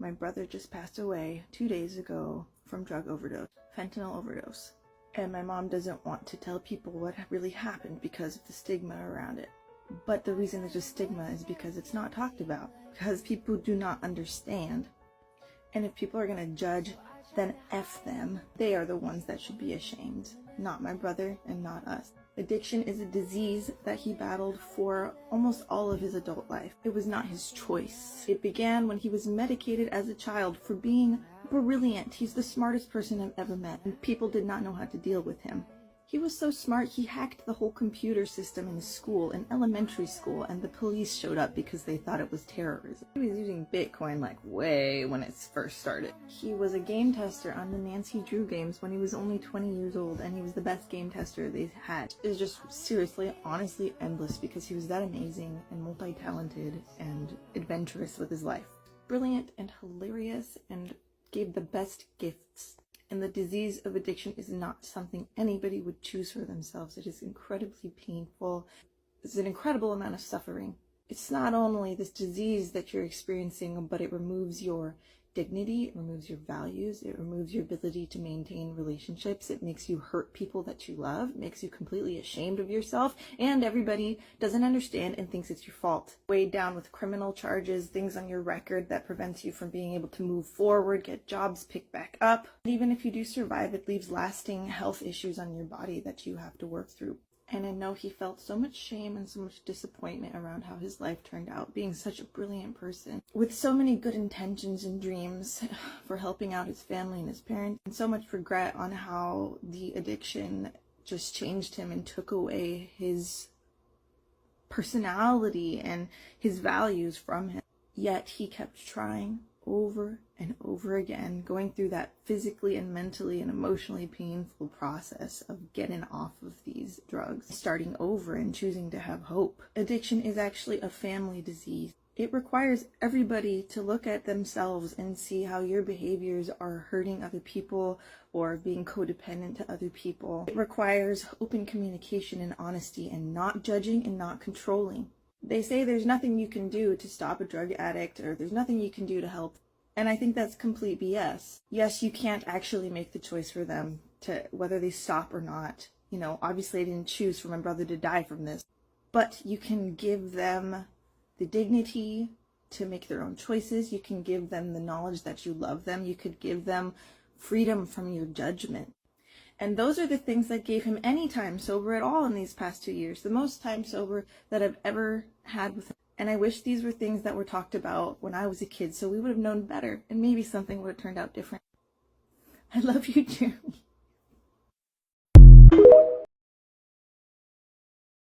My brother just passed away 2 days ago from drug overdose, fentanyl overdose. And my mom doesn't want to tell people what really happened because of the stigma around it. But the reason there's a stigma is because it's not talked about, because people do not understand. And if people are going to judge, then F them. They are the ones that should be ashamed, not my brother and not us. Addiction is a disease that he battled for almost all of his adult life. It was not his choice. It began when he was medicated as a child for being brilliant. He's the smartest person I've ever met, and people did not know how to deal with him. He was so smart, he hacked the whole computer system in school, in elementary school, and the police showed up because they thought it was terrorism. He was using Bitcoin like way when it first started. He was a game tester on the Nancy Drew games when he was only 20 years old, and he was the best game tester they had. It was just seriously, honestly endless because he was that amazing and multi-talented and adventurous with his life. Brilliant and hilarious and gave the best gifts. And the disease of addiction is not something anybody would choose for themselves. It is incredibly painful. It's an incredible amount of suffering. It's not only this disease that you're experiencing, but it removes your dignity, it removes your values, it removes your ability to maintain relationships, it makes you hurt people that you love, it makes you completely ashamed of yourself, and everybody doesn't understand and thinks it's your fault. Weighed down with criminal charges, things on your record that prevents you from being able to move forward, get jobs, pick back up. And even if you do survive, it leaves lasting health issues on your body that you have to work through. And I know he felt so much shame and so much disappointment around how his life turned out, being such a brilliant person with so many good intentions and dreams for helping out his family and his parents, and so much regret on how the addiction just changed him and took away his personality and his values from him. Yet he kept trying over and over again, going through that physically and mentally and emotionally painful process of getting off of these drugs, starting over and choosing to have hope. Addiction is actually a family disease. It requires everybody to look at themselves and see how your behaviors are hurting other people or being codependent to other people. It requires open communication and honesty and not judging and not controlling. They say there's nothing you can do to stop a drug addict, or there's nothing you can do to help. And I think that's complete BS. Yes, you can't actually make the choice for them to whether they stop or not. You know, obviously I didn't choose for my brother to die from this. But you can give them the dignity to make their own choices. You can give them the knowledge that you love them. You could give them freedom from your judgment. And those are the things that gave him any time sober at all in these past 2 years. The most time sober that I've ever had with him. And I wish these were things that were talked about when I was a kid, so we would have known better, and maybe something would have turned out different. I love you, Jeremy.